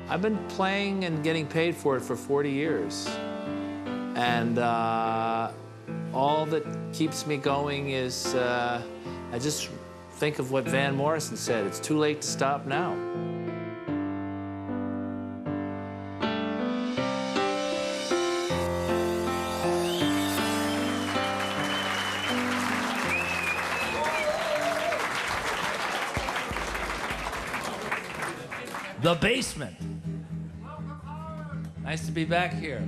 I've been playing and getting paid for it for 40 years. And all that keeps me going is I just think of what Van Morrison said, it's too late to stop now. The basement. Nice to be back here.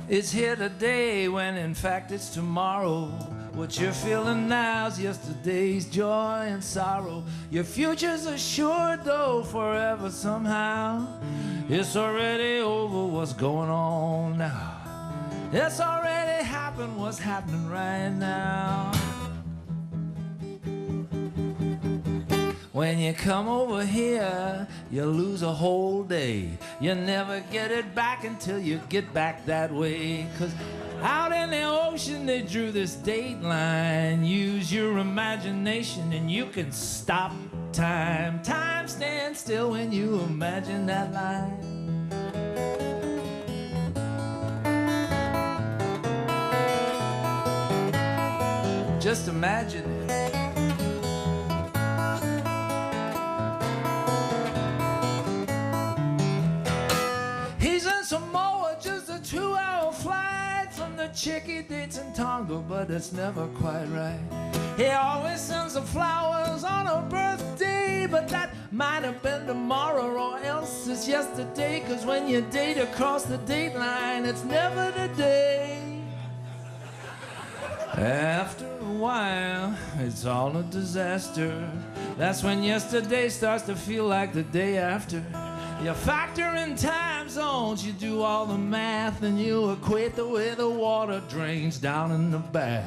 It's here today when in fact it's tomorrow. What you're feeling now's yesterday's joy and sorrow. Your future's assured though forever somehow. It's already over, what's going on now? It's already happened, what's happening right now? When you come over here, you lose a whole day. You never get it back until you get back that way. 'Cause out in the ocean they drew this date line. Use your imagination and you can stop time. Time stands still when you imagine that line. Just imagine it. Samoa, just a 2-hour flight from the chick he dates in Tonga, but it's never quite right. He always sends her flowers on her birthday, but that might have been tomorrow or else it's yesterday. 'Cause when you date across the date line, it's never today. After a while, it's all a disaster. That's when yesterday starts to feel like the day after. You factor in time zones, you do all the math, and you equate the way the water drains down in the bath.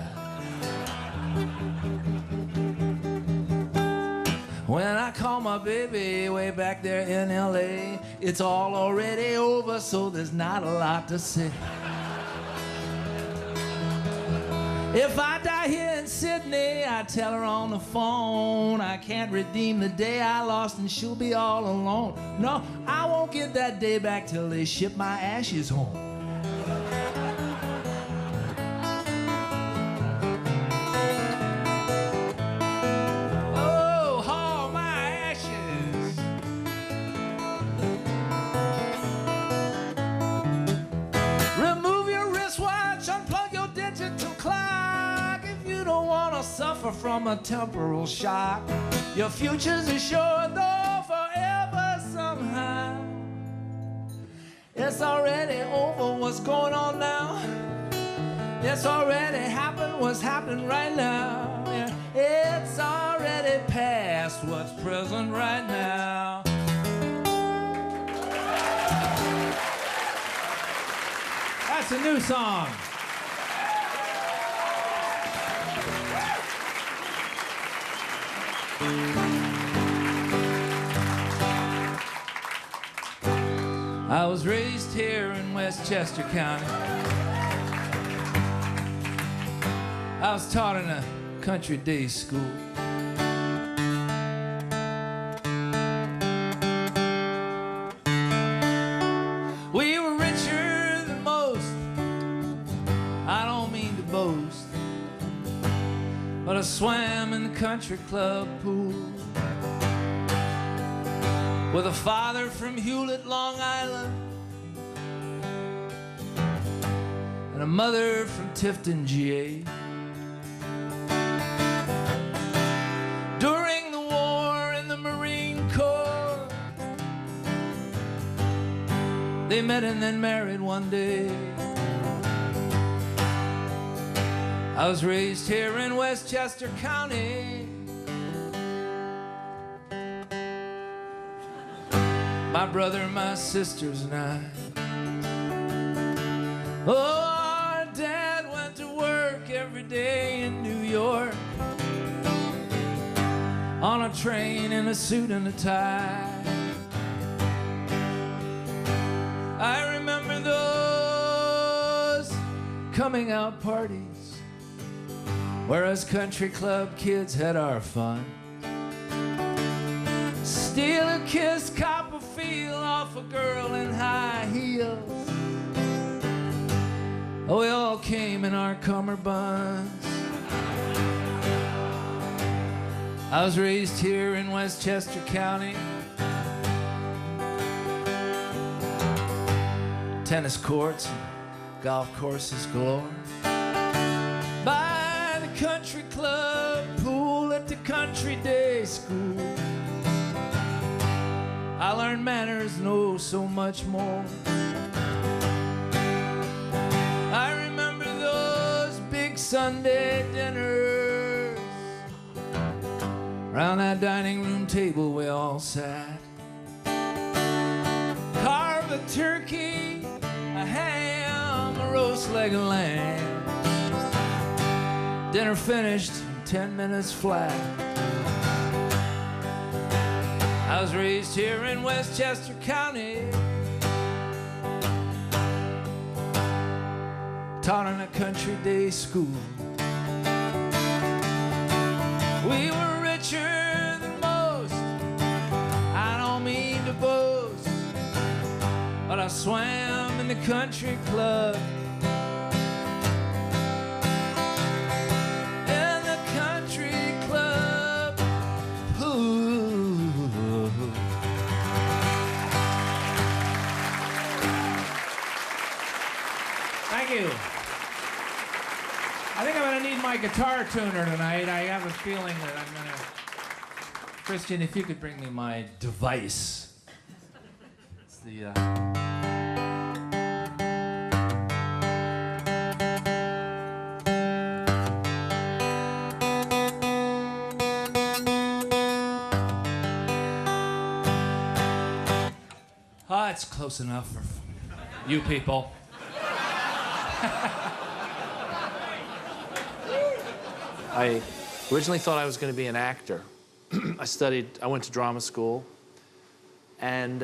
When I call my baby way back there in LA, it's all already over, so there's not a lot to say. If I die here in Sydney, I tell her on the phone I can't redeem the day I lost and she'll be all alone. No, I won't get that day back till they ship my ashes home. Oh, haul my ashes. Remove your wristwatch, unplug your digital clock. You don't want to suffer from a temporal shock. Your future's assured though forever somehow. It's already over, what's going on now? It's already happened, what's happening right now? Yeah. It's already past, what's present right now? That's a new song. I was raised here in Westchester County. I was taught in a country day school. We were richer than most. I don't mean to boast, but I swam in the country club pool with a father from Hewlett, Long Island, and a mother from Tifton, GA. During the war in the Marine Corps, they met and then married one day. I was raised here in Westchester County. My brother, my sisters, and I. Oh, our dad went to work every day in New York on a train in a suit and a tie. I remember those coming out parties where us country club kids had our fun. steal a kiss, cop a feel off a girl in high heels. Oh, we all came in our cummerbunds. I was raised here in Westchester County. Tennis courts and golf courses galore. By the country club, pool at the country day school. I learned manners and oh so much more. I remember those big Sunday dinners. Around that dining room table we all sat. Carve a turkey, a ham, a roast leg of lamb. Dinner finished in 10 minutes flat. I was raised here in Westchester County. Taught in a country day school. We were richer than most. I don't mean to boast, but I swam in the country club. In the country club pool. Thank you. I think I'm going to need my guitar tuner tonight. I have a feeling that I'm going to... Christian, if you could bring me my device. It's the... it's close enough for you people. I originally thought I was going to be an actor. I went to drama school, and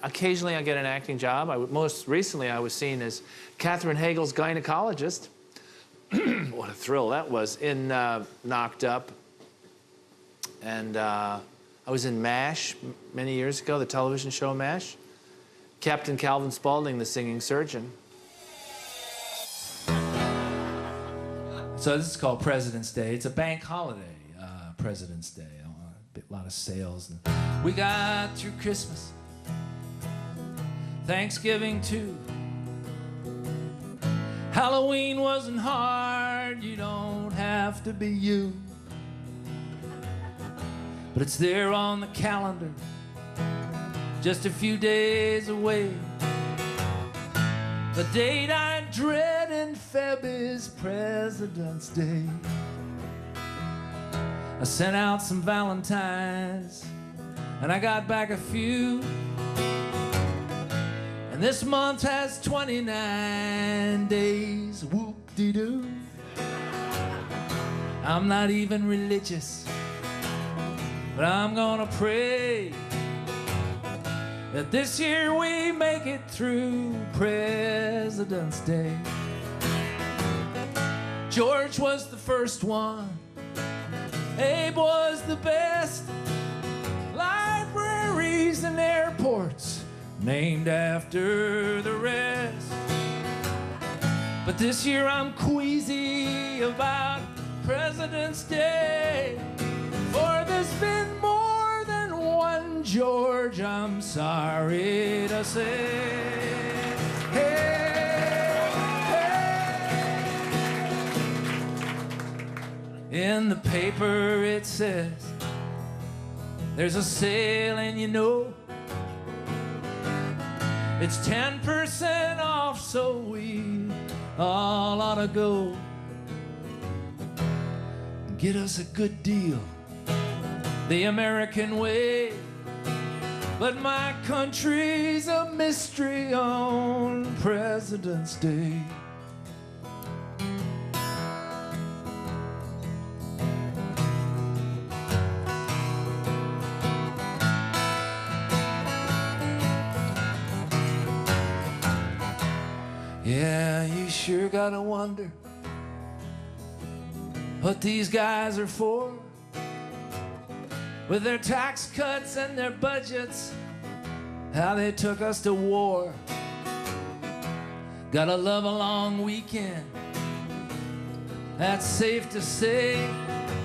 occasionally I get an acting job. Most recently I was seen as Katherine Hagel's gynecologist. What a thrill that was, in Knocked Up. And I was in MASH many years ago, the television show MASH. Captain Calvin Spaulding, the singing surgeon. So this is called President's Day. It's a bank holiday, President's Day. A lot of sales. We got through Christmas, Thanksgiving too. Halloween wasn't hard, you don't have to be you. But it's there on the calendar, just a few days away. The date I dread in Feb is President's Day. I sent out some Valentines, and I got back a few. And this month has 29 days, whoop-de-doo. I'm not even religious, but I'm gonna pray that this year we make it through President's Day. George was the first one, Abe was the best. Libraries and airports named after the rest. But this year I'm queasy about President's Day, for there's been more than one George, I'm sorry to say. Hey, hey. In the paper it says there's a sale, and you know it's 10% off, so we all ought to go. Get us a good deal, the American way. But my country's a mystery on President's Day. Yeah, you sure gotta wonder what these guys are for. with their tax cuts and their budgets, how they took us to war. Gotta love a long weekend, that's safe to say.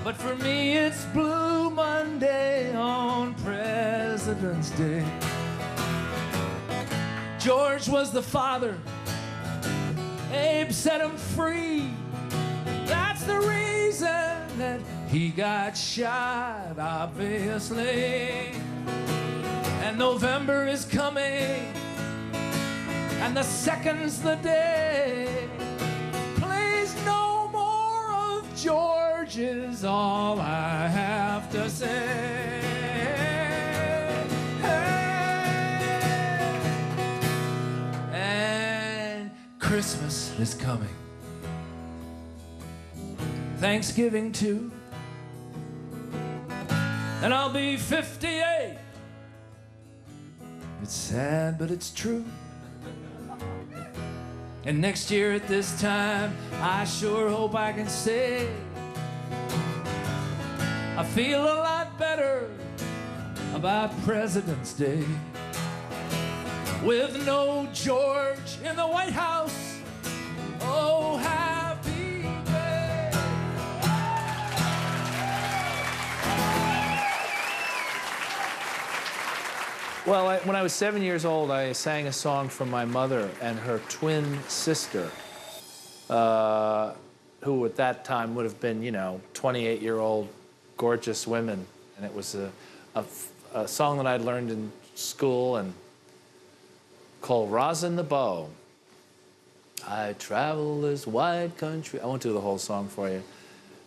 But for me it's Blue Monday on President's Day. George was the father, Abe set him free. That's the reason that he got shot, obviously. And November is coming, and the second's the day. Please, no more of George is all I have to say. And Christmas is coming, Thanksgiving too, and I'll be 58. It's sad, but it's true. And next year at this time, I sure hope I can say I feel a lot better about President's Day. With no George in the White House, oh, happy day. Well, when I was 7 years old, I sang a song for my mother and her twin sister, who at that time would have been, 28-year-old gorgeous women. And it was a song that I'd learned in school and called Rosin the Bow. I travel this wide country. I won't do the whole song for you.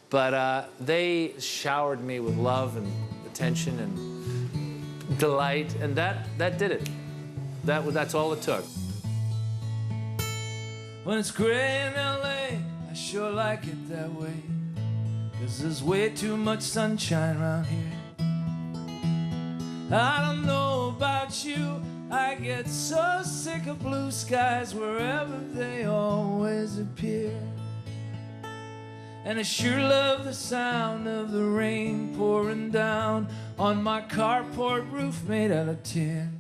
But they showered me with love and attention and delight, and that did it. That's all it took. When it's gray in LA, I sure like it that way, 'cause there's way too much sunshine around here. I don't know about you, I get so sick of blue skies wherever they always appear. And I sure love the sound of the rain pouring down on my carport roof made out of tin.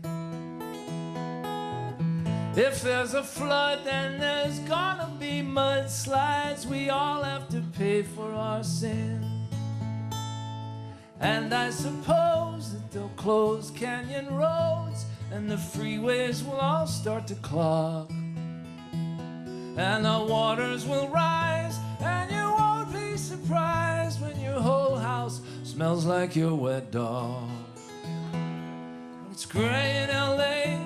If there's a flood, then there's gonna be mudslides. We all have to pay for our sin. And I suppose that they'll close canyon roads and the freeways will all start to clog. And the waters will rise and you won't be surprised when your whole house smells like your wet dog. When it's gray in LA,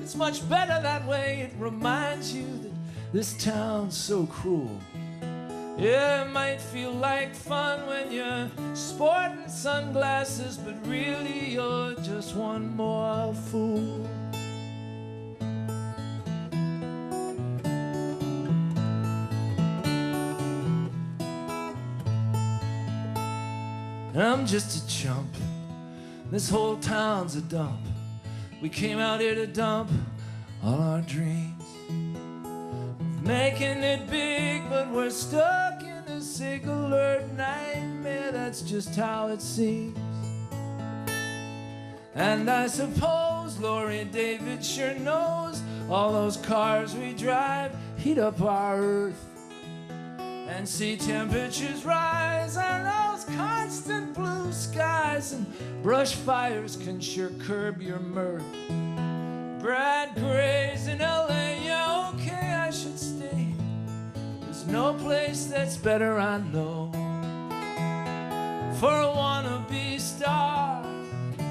it's much better that way. It reminds you that this town's so cruel. Yeah, it might feel like fun when you're sporting sunglasses, but really you're just one more fool. And I'm just a chump. This whole town's a dump. We came out here to dump all our dreams. Making it big, but we're stuck in a singular nightmare. That's just how it seems. And I suppose Lori David sure knows all those cars we drive heat up our earth. And sea temperatures rise, and those constant blue skies and brush fires can sure curb your mirth. Brad Gray's in LA, yeah, okay, I should stay. There's no place that's better, I know, for a wannabe star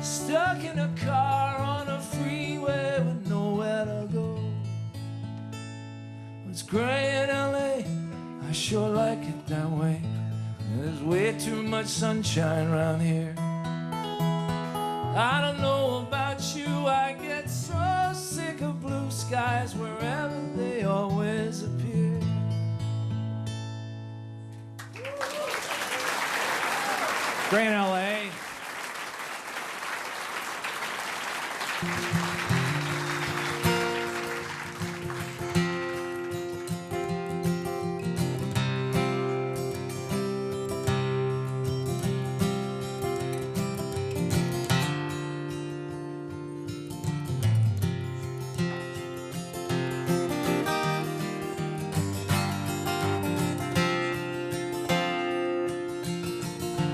stuck in a car on a freeway with nowhere to go. When it's gray in LA, I sure like it that way. There's way too much sunshine around here. I don't know about you, I get so sick of blue skies wherever they always appear. Great in LA.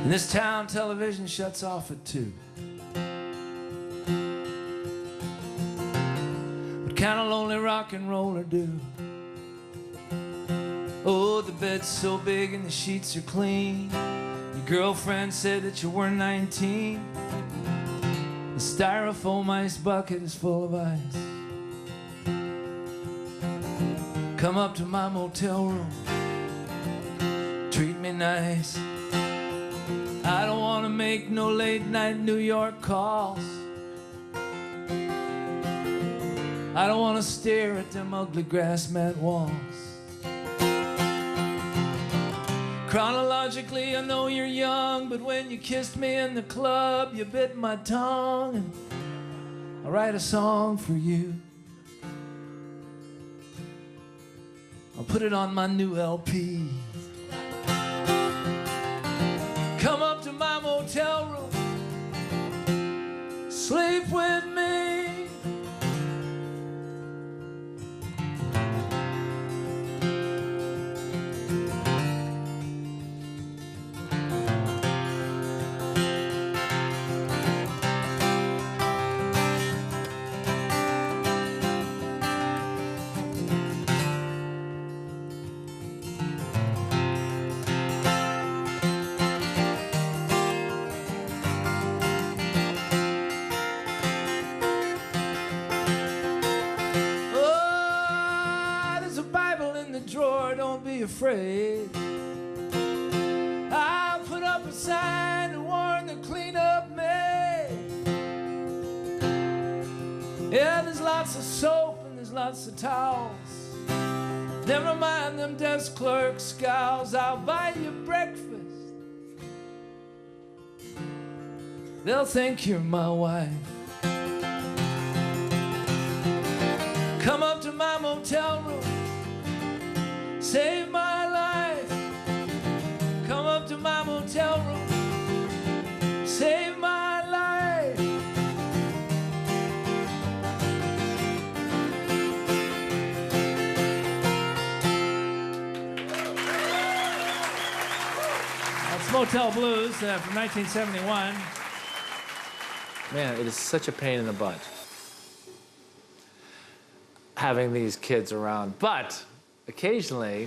And this town television shuts off at 2. What kind of lonely rock and roller do? Oh, the bed's so big and the sheets are clean. Your girlfriend said that you were 19. The styrofoam ice bucket is full of ice. Come up to my motel room, treat me nice. I don't want to make no late night New York calls. I don't want to stare at them ugly grass mat walls. Chronologically, I know you're young, but when you kissed me in the club, you bit my tongue, and I'll write a song for you. I'll put it on my new LP. Come up to my motel room, sleep with me. Afraid. I'll put up a sign to warn the cleanup maid. Yeah, there's lots of soap and there's lots of towels. Never mind them desk clerk scowls. I'll buy you breakfast. They'll think you're my wife. Come up to my motel room, save my life. Come up to my motel room, save my life. That's Motel Blues from 1971. Man, it is such a pain in the butt having these kids around. But occasionally,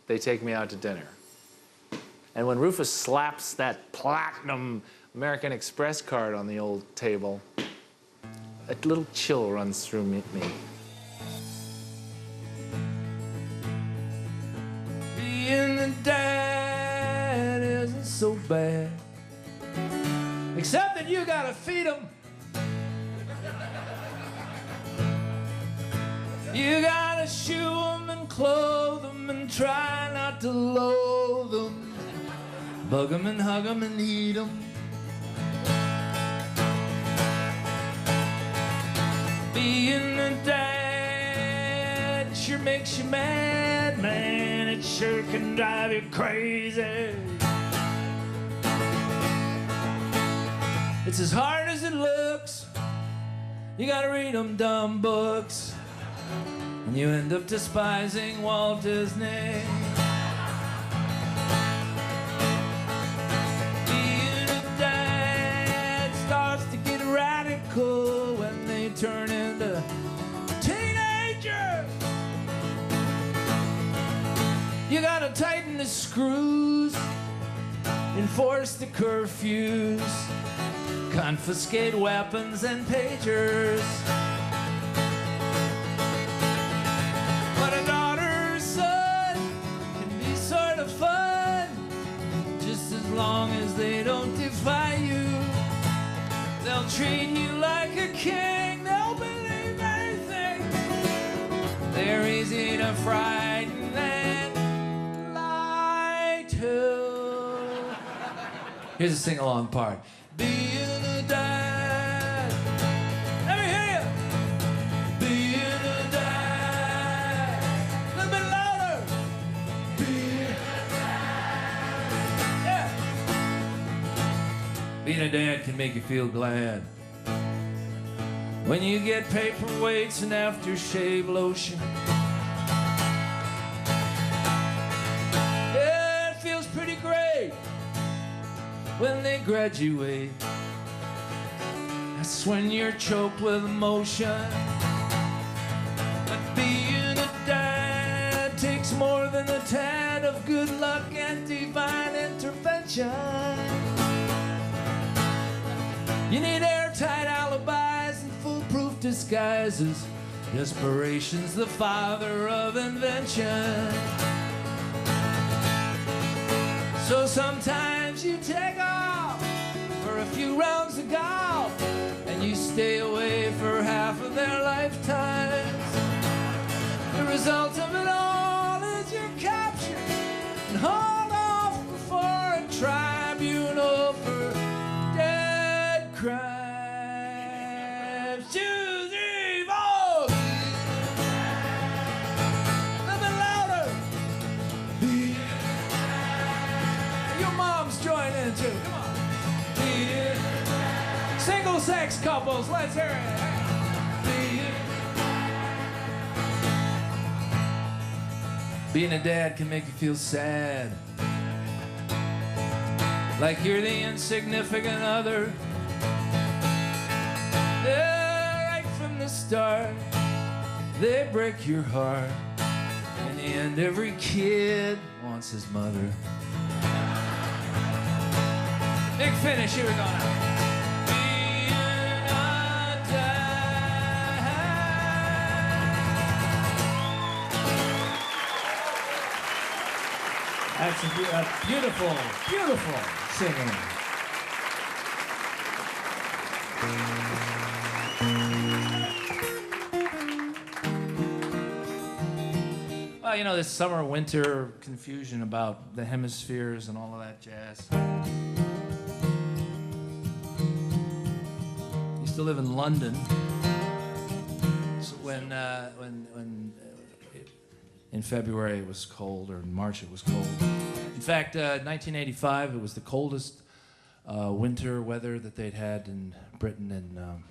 they take me out to dinner. And when Rufus slaps that platinum American Express card on the old table, a little chill runs through me. Being a dad isn't so bad, except that you gotta feed them. You gotta shoe them and clothe them and try not to loathe them. Bug them and hug them and eat them. Being a dad sure makes you mad, man. It sure can drive you crazy. It's as hard as it looks. You gotta read them dumb books, and you end up despising Walt Disney. Being a dad starts to get radical when they turn into teenagers. You gotta tighten the screws, enforce the curfews, confiscate weapons and pagers. But a daughter or son can be sort of fun, just as long as they don't defy you. They'll treat you like a king, they'll believe anything. They're easy to frighten and lie to. Here's a sing-along part. Being a dad. Let me hear you. Being a dad. A little bit louder. Being a dad. Yeah. Being a dad can make you feel glad when you get paperweights and aftershave lotion. Yeah, it feels pretty great when they graduate. That's when you're choked with emotion. But being a dad takes more than a tad of good luck and divine intervention. You need airtight alibis and foolproof disguises. Desperation's the father of invention. So sometimes you take off for a few rounds of golf, and you stay away for half of their lifetimes. The result of it all is you're captured and hauled off before a tribunal for dead crimes. 2, 3, 4. A little bit louder. Your mom's joining too. Come on. Single-sex couples, let's hear it. Being a dad can make you feel sad, like you're the insignificant other. Right from the start, they break your heart. In the end, every kid wants his mother. Big finish, here we go now. That's a beautiful, beautiful singing. Well, you know, this summer-winter confusion about the hemispheres and all of that jazz. I used to live in London. So when in February it was cold, or in March it was cold. In fact, 1985, it was the coldest winter weather that they'd had in Britain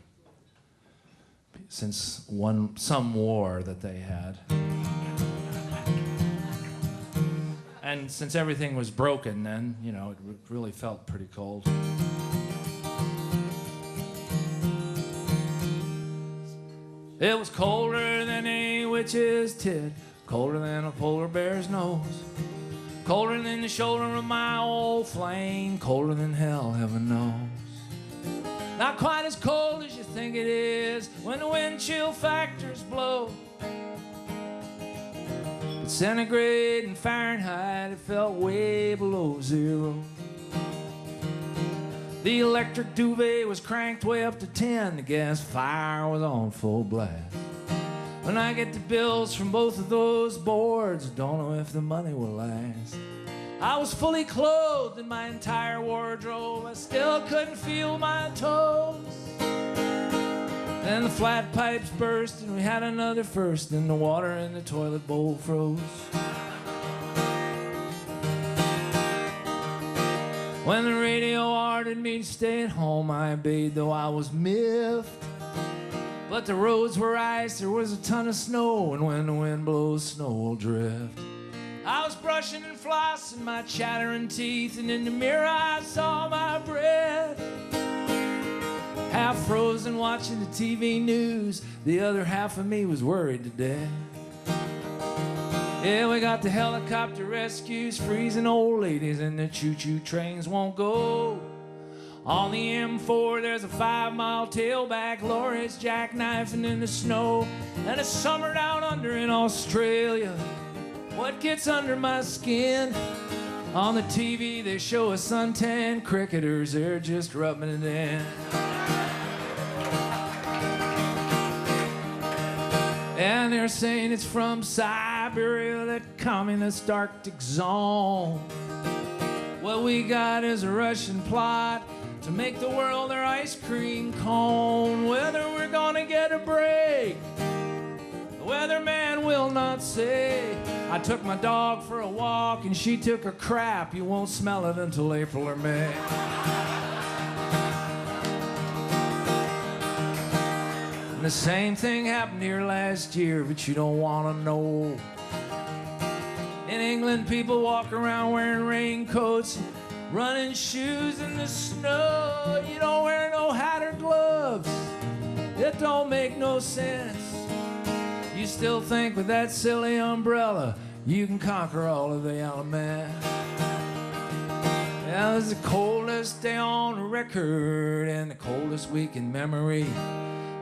since some war that they had. And since everything was broken then, you know, it really felt pretty cold. It was colder than a witch's tit, colder than a polar bear's nose, colder than the shoulder of my old flame, colder than hell, heaven knows. Not quite as cold as you think it is when the wind chill factors blow. But centigrade and Fahrenheit, it felt way below zero. The electric duvet was cranked way up to 10. The gas fire was on full blast. When I get the bills from both of those boards, don't know if the money will last. I was fully clothed in my entire wardrobe. I still couldn't feel my toes. Then the flat pipes burst and we had another first, and the water in the toilet bowl froze. When the radio ordered me to stay at home, I obeyed, though I was miffed. But the roads were ice, there was a ton of snow, and when the wind blows, snow will drift. I was brushing and flossing my chattering teeth, and in the mirror I saw my breath. Half frozen watching the TV news, the other half of me was worried to death. Yeah, we got the helicopter rescues, freezing old ladies, and the choo-choo trains won't go. On the M4, there's a 5-mile tailback lorries jackknifing in the snow. And it's summer down under in Australia. What gets under my skin? On the TV, they show us suntan cricketers, they're just rubbing it in. And they're saying it's from Siberia, that communist Arctic zone. What we got is a Russian plot to make the world their ice cream cone. Whether we're gonna get a break, the weatherman will not say. I took my dog for a walk and she took a crap. You won't smell it until April or May. And the same thing happened here last year, but you don't want to know. In England, people walk around wearing raincoats. running shoes in the snow. You don't wear no hat or gloves. It don't make no sense. You still think with that silly umbrella you can conquer all of the elements. Yeah, it was the coldest day on record and the coldest week in memory.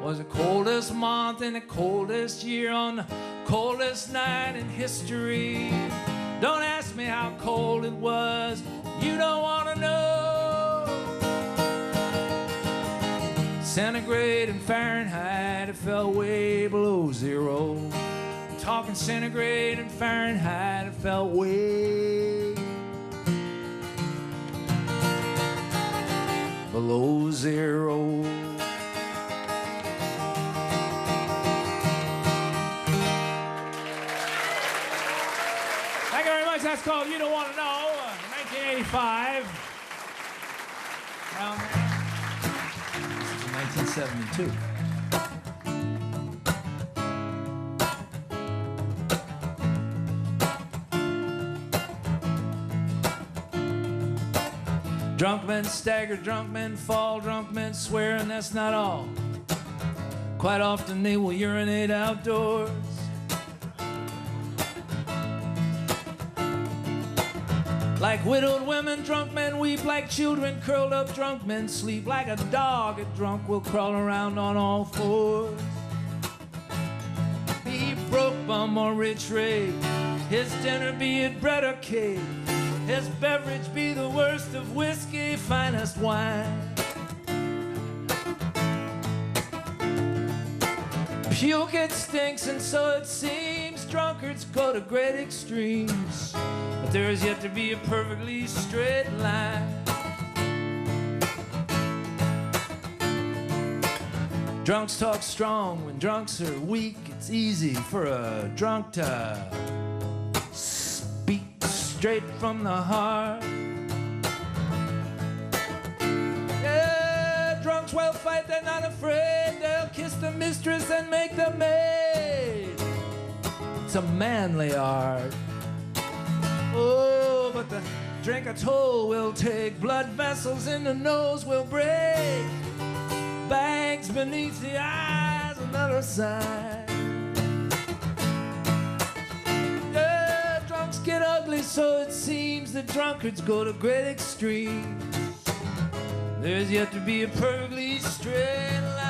Was the coldest month and the coldest year on the coldest night in history. Don't ask me how cold it was, you don't want to know. Centigrade and Fahrenheit, it fell way below zero. Talking centigrade and Fahrenheit, it fell way below zero. Thank you very much. That's called You Don't Want to Know, 1985. Around there. This is 1972. Drunk men stagger, drunk men fall, drunk men swear, and that's not all. Quite often they will urinate outdoors. Like widowed women, drunk men weep. Like children curled up, drunk men sleep. Like a dog, a drunk will crawl around on all fours. Be broke, bum, or rich rake, his dinner be it bread or cake, his beverage be the worst of whiskey, finest wine. Puke, it stinks, and so it seems. Drunkards go to great extremes, but there is yet to be a perfectly straight line. Drunks talk strong when drunks are weak. It's easy for a drunk to speak straight from the heart. Yeah, drunks will fight, they're not afraid. They'll kiss the mistress and make the maid. It's a manly art. Oh, but the drink a toll will take. Blood vessels in the nose will break. Bags beneath the eyes, another sign. Yeah, drunks get ugly, so it seems. The drunkards go to great extremes. There's yet to be a perfectly straight line.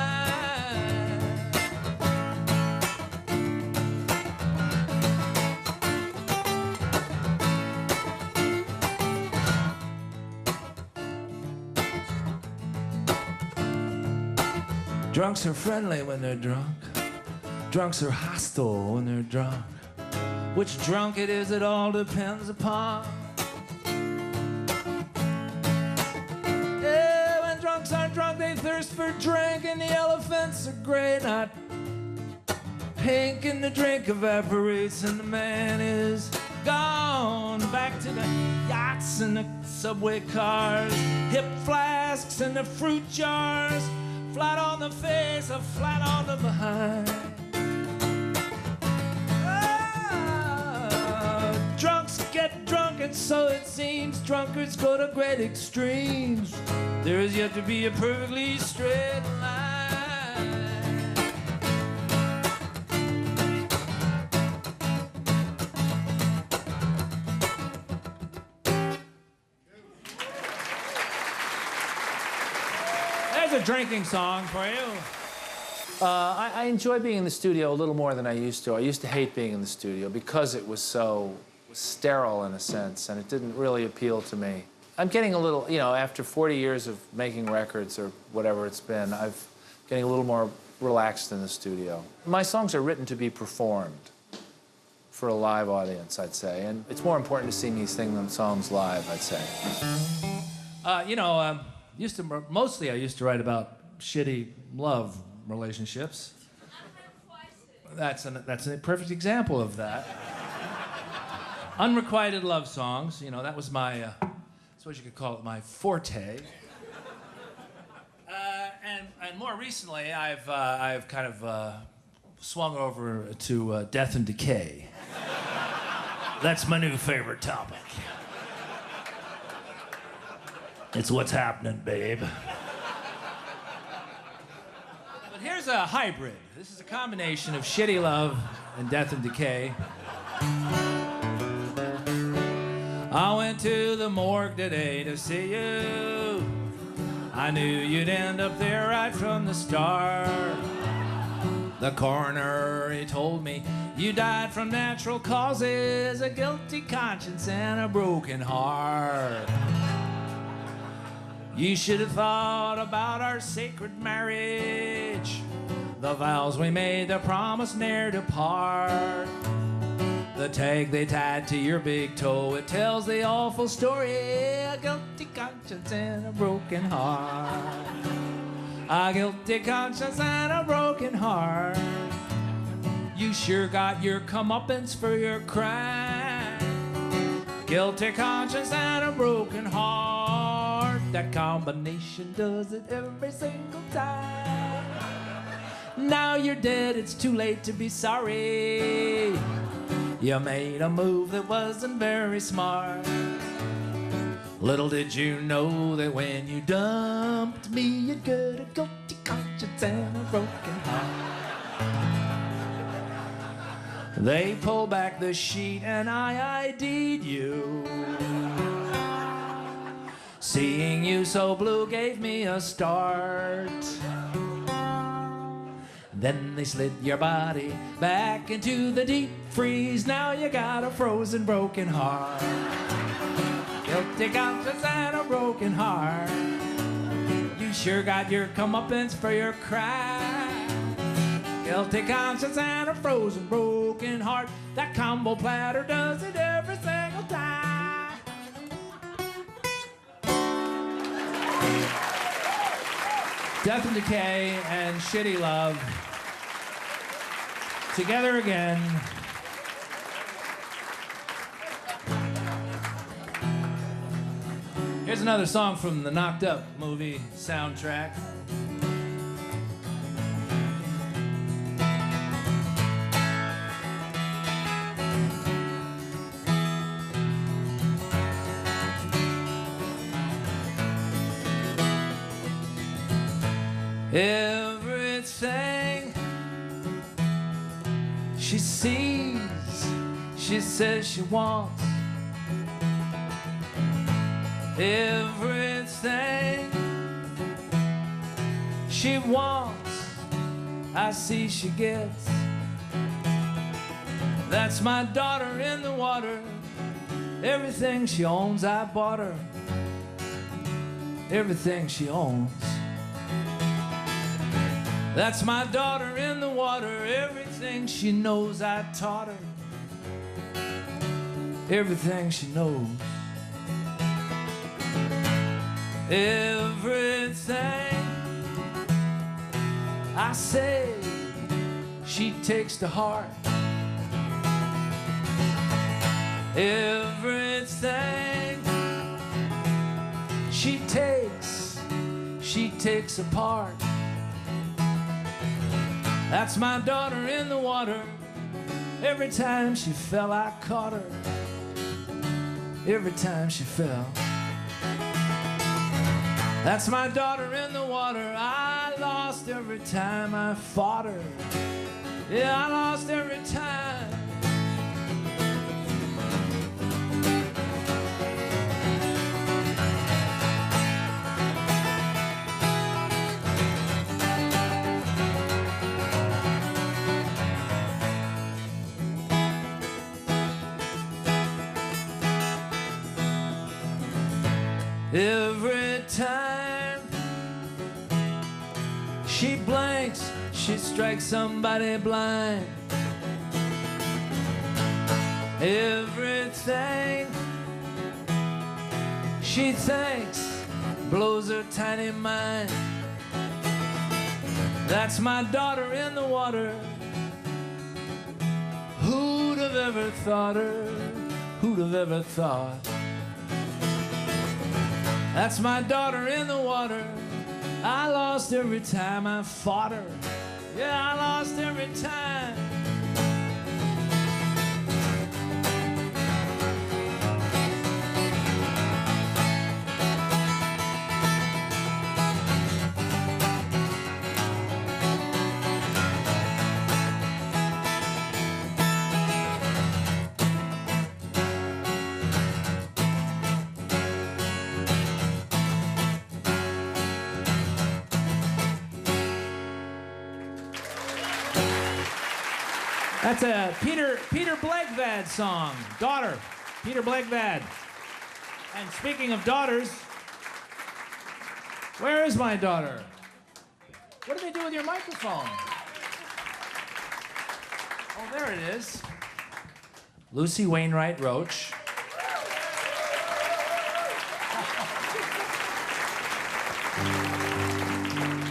Drunks are friendly when they're drunk. Drunks are hostile when they're drunk. Which drunk it is, it all depends upon. Yeah, when drunks aren't drunk, they thirst for drink, and the elephants are gray, not pink, and the drink evaporates, and the man is gone. Back to the yachts and the subway cars, hip flasks and the fruit jars. Flat on the face or flat on the behind. Drunks get drunk, and so it seems. Drunkards go to great extremes. There is yet to be a perfectly straight line. There's a drinking song for you. I enjoy being in the studio a little more than I used to. I used to hate being in the studio because it was so sterile in a sense, and it didn't really appeal to me. I'm getting a little, you know, after 40 years of making records or whatever it's been, I'm getting a little more relaxed in the studio. My songs are written to be performed for a live audience, I'd say, and it's more important to see me sing them songs live, I'd say. Mostly I used to write about shitty love relationships. That's a perfect example of that. Unrequited love songs, you know, that was my, that's what you could call it, my forte. And more recently, I've kind of swung over to death and decay. That's my new favorite topic. It's what's happening, babe. But here's a hybrid. This is a combination of Shitty Love and Death and Decay. I went to the morgue today to see you. I knew you'd end up there right from the start. The coroner, he told me you died from natural causes, a guilty conscience and a broken heart. You should have thought about our sacred marriage, the vows we made, the promise ne'er to part. The tag they tied to your big toe, it tells the awful story, a guilty conscience and a broken heart. A guilty conscience and a broken heart. You sure got your comeuppance for your crime. Guilty conscience and a broken heart. That combination does it every single time. Now you're dead, it's too late to be sorry. You made a move that wasn't very smart. Little did you know that when you dumped me, you'd get a guilty conscience and a broken heart. They pulled back the sheet and I ID'd you. Seeing you so blue gave me a start. Then they slid your body back into the deep freeze. Now you got a frozen broken heart. Guilty conscience and a broken heart. You sure got your comeuppance for your crime. Guilty conscience and a frozen broken heart. That combo platter does it every single time. Death and Decay and Shitty Love together again. Here's another song from the Knocked Up movie soundtrack. Everything she sees, she says she wants. Everything she wants, I see she gets. That's my daughter in the water. Everything she owns, I bought her. Everything she owns. That's my daughter in the water. Everything she knows, I taught her. Everything she knows. Everything I say, she takes to heart. Everything she takes apart. That's my daughter in the water. Every time she fell, I caught her. Every time she fell. That's my daughter in the water. I lost every time I fought her. Yeah, I lost every time. Every time she blinks, she strikes somebody blind. Everything she thinks blows her tiny mind. That's my daughter in the water. Who'd have ever thought her? Who'd have ever thought? That's my daughter in the water. I lost every time I fought her. Yeah, I lost every time. That's a Peter Blegvad song, Daughter, Peter Blegvad. And speaking of daughters, where is my daughter? What do they do with your microphone? Oh, there it is. Lucy Wainwright Roach.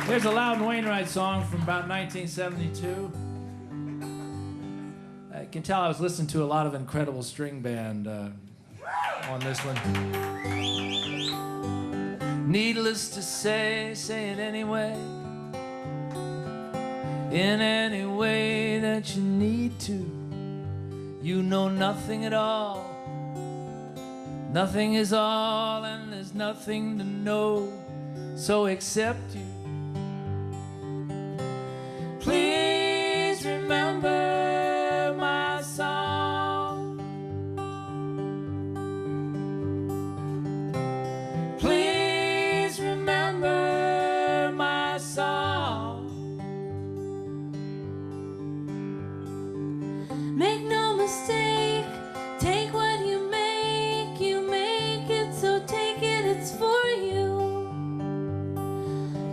Here's a Loudon Wainwright song from about 1972. I can tell I was listening to a lot of Incredible String Band on this one. Needless to say it anyway. In any way that you need to. You know nothing at all. Nothing is all, and there's nothing to know. So accept you. Please remember my song. Please remember my song. Make no mistake, take what you make it, so take it, it's for you.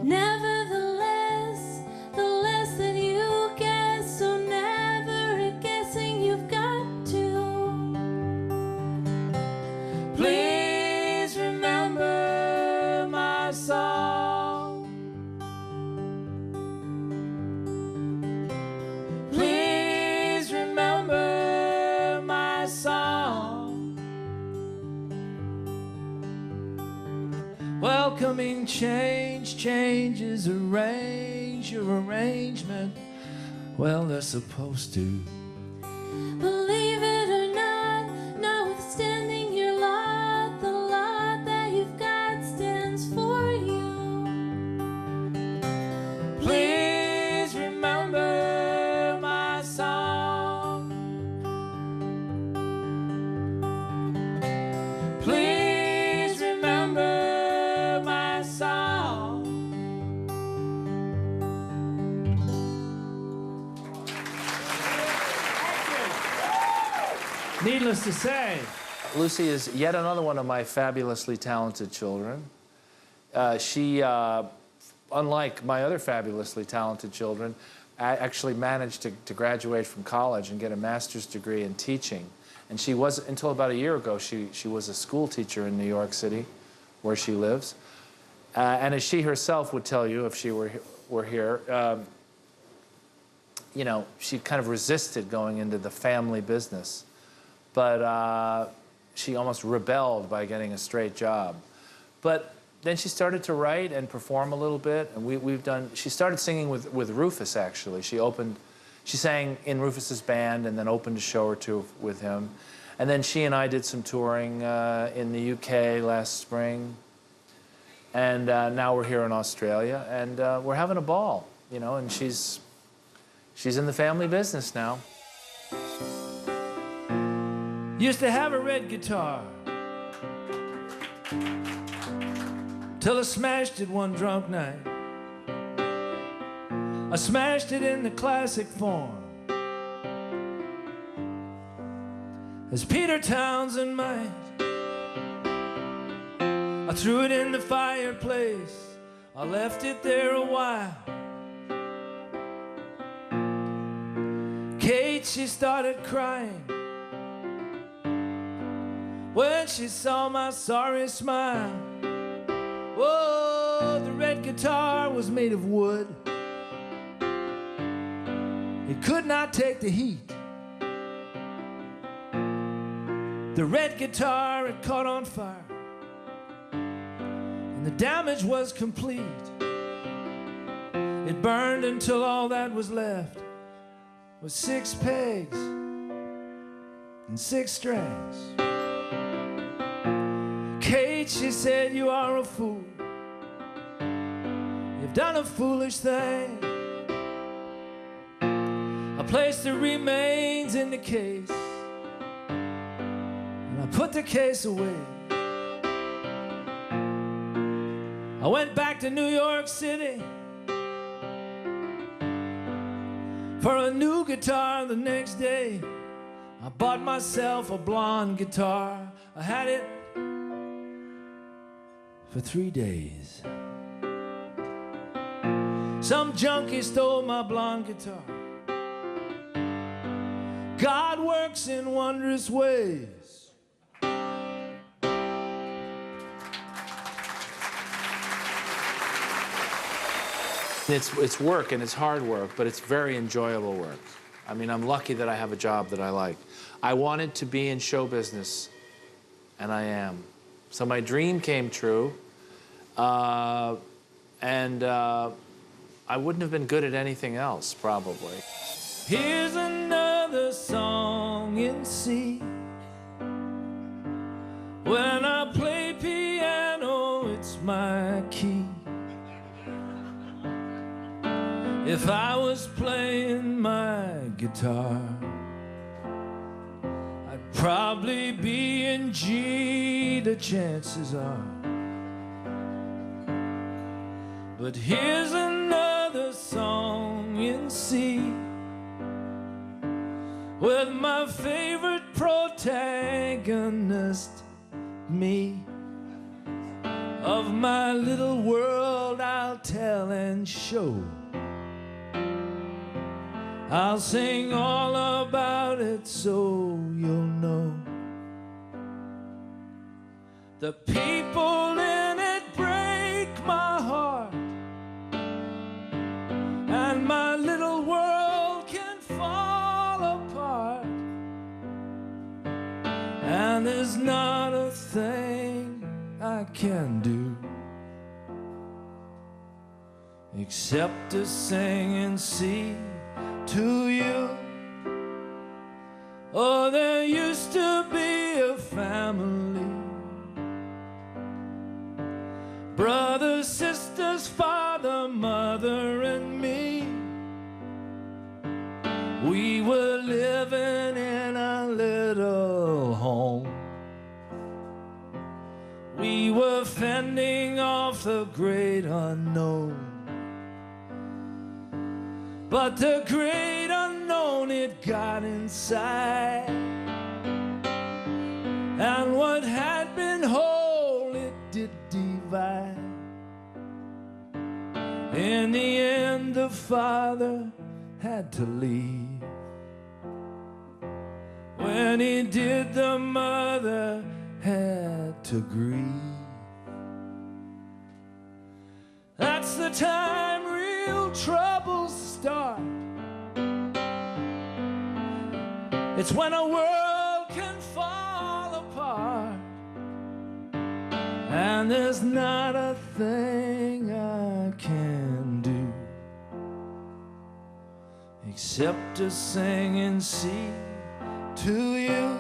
Nevertheless, the less that you get, so never guessing you've got to. Please remember my song. Please remember my song. Welcoming change, changes arrange your arrangement. Well, they're supposed to. Believe it or not, notwithstanding your lot, the lot that you've got stands for you. Please remember my song. Please remember my song. Needless to say, Lucy is yet another one of my fabulously talented children. She, unlike my other fabulously talented children, actually managed to graduate from college and get a master's degree in teaching. And she was, until about a year ago, she was a school teacher in New York City, where she lives. And as she herself would tell you if she were here, you know, she kind of resisted going into the family business. But she almost rebelled by getting a straight job. But then she started to write and perform a little bit, and she started singing with Rufus, actually. She sang in Rufus's band and then opened a show or two with him. And then she and I did some touring in the UK last spring. And now we're here in Australia, and we're having a ball, you know, and she's in the family business now. Used to have a red guitar till I smashed it one drunk night. I smashed it in the classic form, as Peter Townsend might. I threw it in the fireplace, I left it there a while. Kate, she started crying when she saw my sorry smile. Whoa, the red guitar was made of wood. It could not take the heat. The red guitar had caught on fire, and the damage was complete. It burned until all that was left was 6 pegs and 6 strings. Kate, she said, you are a fool. You've done a foolish thing. I placed the remains in the case, and I put the case away. I went back to New York City for a new guitar the next day. I bought myself a blonde guitar. I had it for 3 days. Some junkie stole my blonde guitar. God works in wondrous ways. It's work, and it's hard work, but it's very enjoyable work. I mean, I'm lucky that I have a job that I like. I wanted to be in show business, and I am. So my dream came true, and I wouldn't have been good at anything else, probably. Here's another song in C. When I play piano, it's my key. If I was playing my guitar, I'd probably be in G, the chances are. But here's another song in C, with my favorite protagonist, me. Of my little world I'll tell and show. I'll sing all about it so you'll know. The people in it break my heart, and my little world can fall apart. And there's not a thing I can do except to sing and see to you. Oh, there used to be a family, brothers, sisters, father, mother, and me. We were living in a little home. We were fending off the great unknown. But the great unknown, it got inside, and what had been whole, it did divide. In the end, the father had to leave. When he did, the mother had to grieve. That's the time real troubles start. It's when a world can fall apart, and there's not a thing I can do except to sing and sing to you.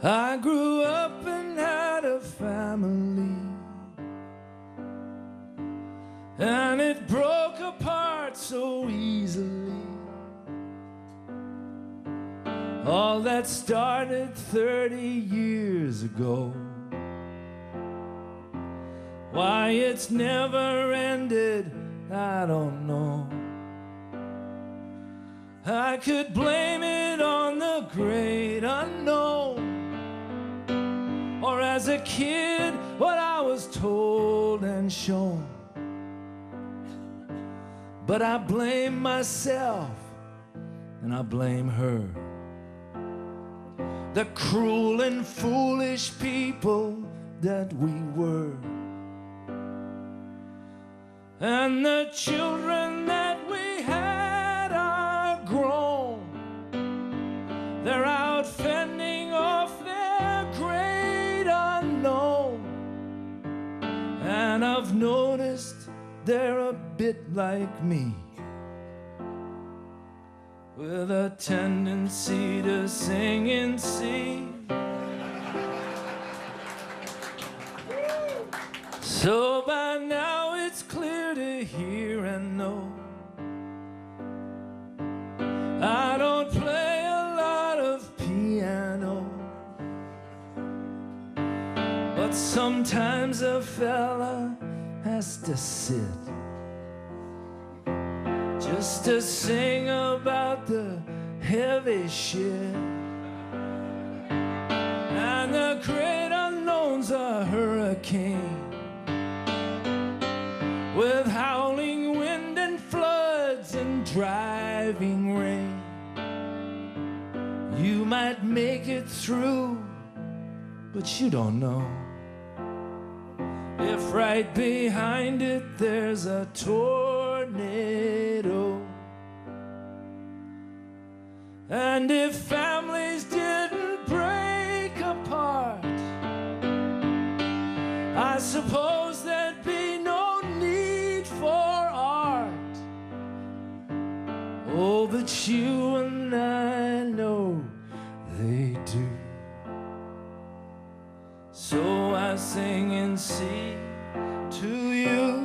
I grew up and had a family, and it broke apart so easily. All that started 30 years ago. Why it's never ended, I don't know. I could blame it on the great unknown, or as a kid, what I was told and shown. But I blame myself, and I blame her. The cruel and foolish people that we were, and the children that we had are grown. They're out fending off their great unknown. they're a bit like me, with a tendency to sing in C. So by now it's clear to hear and know I don't play a lot of piano, but sometimes a fella has to sit just to sing about the heavy shit and the great unknown's a hurricane with howling wind and floods and driving rain. You might make it through, but you don't know if right behind it there's a tornado. And if families didn't break apart, I suppose there'd be no need for art. Oh, but you and I know they do. So I sing and C to you.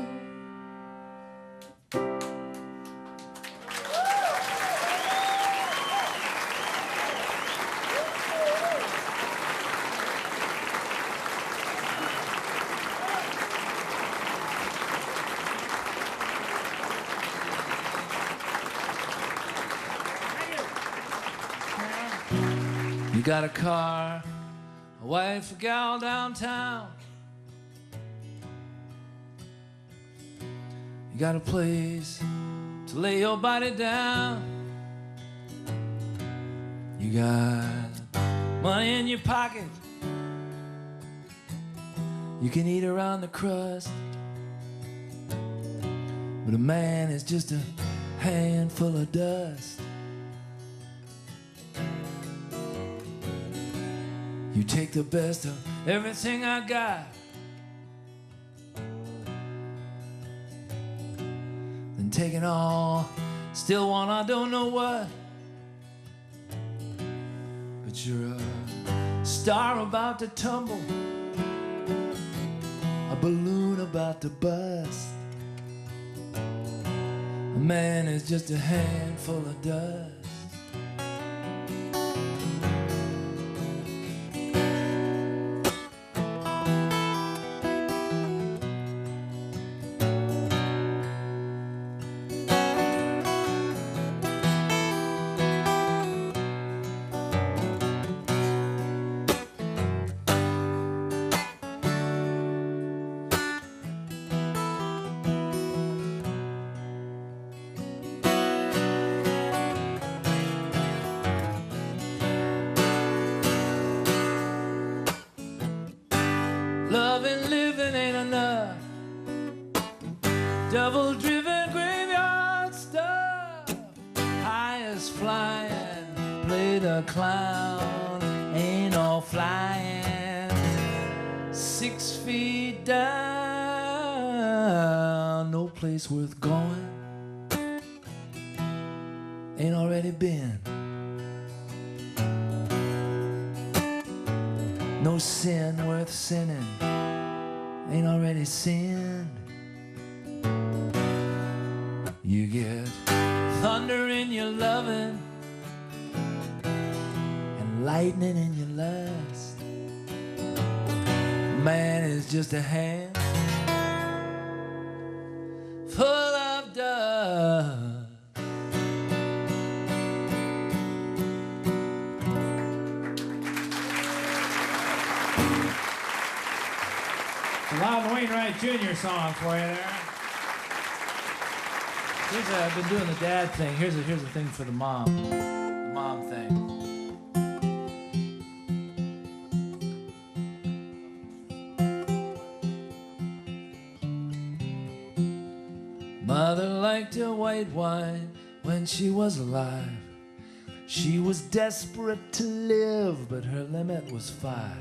You got a car, a wife, a gal downtown. You got a place to lay your body down. You got money in your pocket. You can eat around the crust. But a man is just a handful of dust. You take the best of everything I got, then take it all, still want I don't know what. But you're a star about to tumble, a balloon about to bust. A man is just a handful of dust. Loving, living ain't enough. Devil-driven graveyard stuff. High as flying, play the clown. Ain't all flying. 6 feet down. No place worth going. Ain't already been. No sin worth sinning, ain't already sinned. You get thunder in your loving and lightning in your lust. Man is just a hand full of dust. Loudon Wainwright Jr. song for you there. I've been doing the dad thing. Here's a thing for the mom. The mom thing. Mother liked her white wine when she was alive. She was desperate to live, but her limit was 5.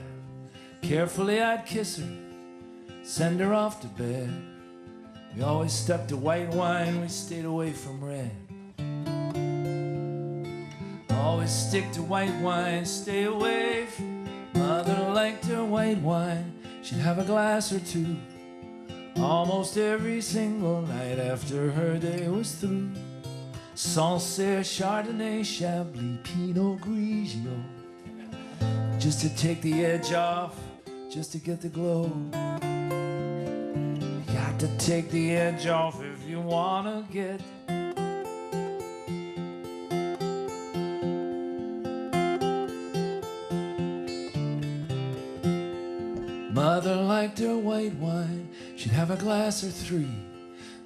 Carefully I'd kiss her, send her off to bed, We always stuck to white wine, we stayed away from red. Always stick to white wine, stay away from. Mother liked her white wine, she'd have a glass or two almost every single night after her day was through. Sancerre, Chardonnay, Chablis, Pinot Grigio, just to take the edge off, just to get the glow. You got to take the edge off if you wanna get. Mother liked her white wine, she'd have a glass or three.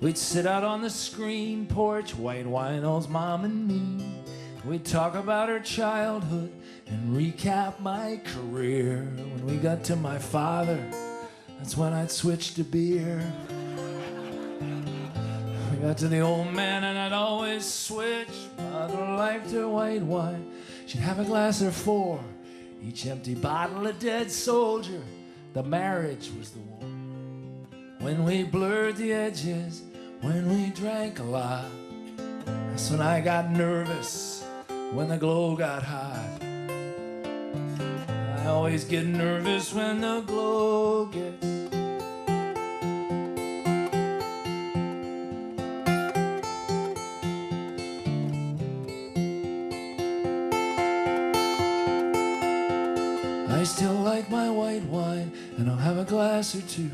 We'd sit out on the screen porch, white winos, Mom and me. We'd talk about her childhood and recap my career. When we got to my father, that's when I'd switch to beer. We got to the old man and I'd always switch. Mother liked her white wine, she'd have a glass or four. Each empty bottle a dead soldier. The marriage was the war. When we blurred the edges, when we drank a lot. That's when I got nervous, when the glow got hot. I always get nervous when the glow gets. I still like my white wine, and I'll have a glass or two.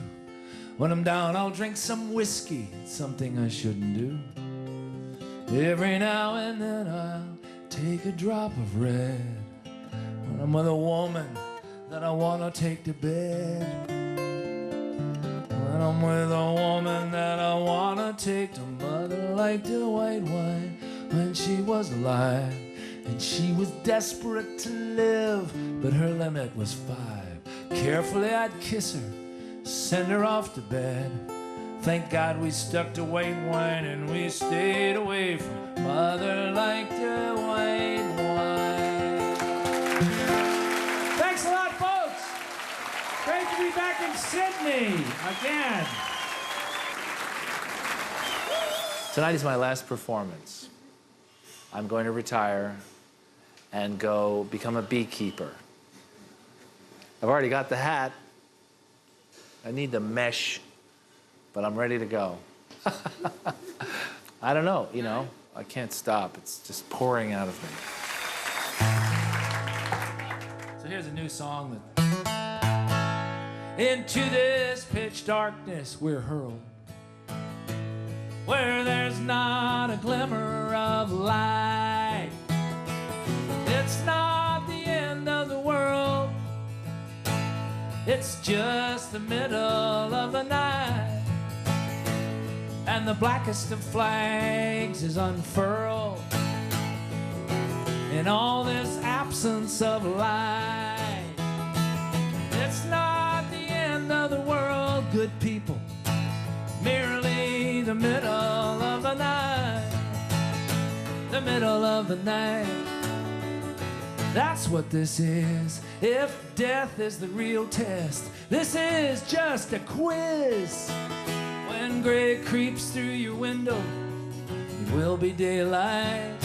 When I'm down, I'll drink some whiskey. It's something I shouldn't do. Every now and then I'll take a drop of red. When I'm with a woman that I want to take to bed. When I'm with a woman that I want to take to. Mother liked her white wine when she was alive. And she was desperate to live, but her limit was 5. Carefully I'd kiss her, send her off to bed. Thank God we stuck to white wine and we stayed away from. Mother liked her white wine. Thanks a lot, folks. Great to be back in Sydney again. Tonight is my last performance. I'm going to retire and go become a beekeeper. I've already got the hat. I need the mesh, but I'm ready to go. I don't know, you know, I can't stop. It's just pouring out of me. So here's a new song that. Into this pitch darkness we're hurled, where there's not a glimmer of light. It's not the end of the world, it's just the middle of the night. And the blackest of flags is unfurled in all this absence of light. It's not the end of the world, good people, merely the middle of the night. The middle of the night. That's what this is. If death is the real test, this is just a quiz. When gray creeps through your window, it will be daylight.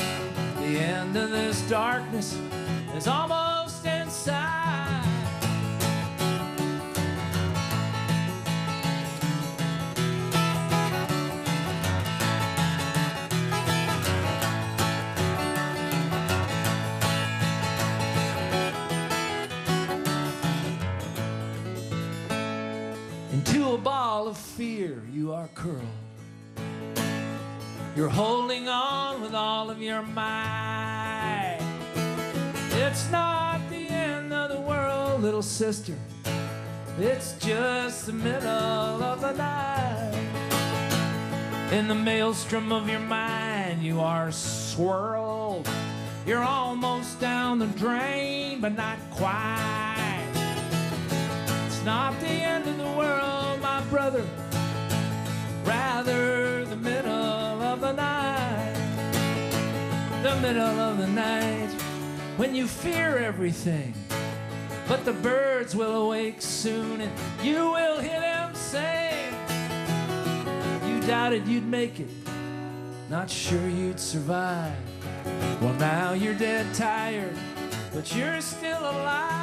The end of this darkness is almost inside. Into a ball of fear you are curled. You're holding on with all of your might. It's not the end of the world, little sister. It's just the middle of the night. In the maelstrom of your mind you are swirled. You're almost down the drain, but not quite. It's not the end of the world, my brother. Rather the middle of the night. The middle of the night. When you fear everything, but the birds will awake soon and you will hear them sing. You doubted you'd make it, not sure you'd survive. Well, now you're dead tired, but you're still alive.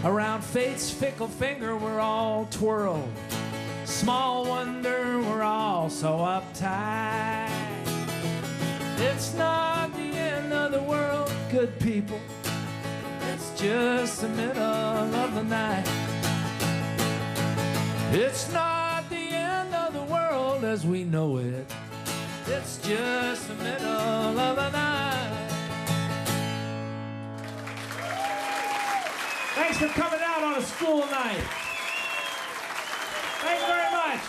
Around fate's fickle finger we're all twirled. Small wonder we're all so uptight. It's not the end of the world, good people. It's just the middle of the night. It's not the end of the world as we know it. It's just the middle of the night. Thanks for coming out on a school night. Thanks very much.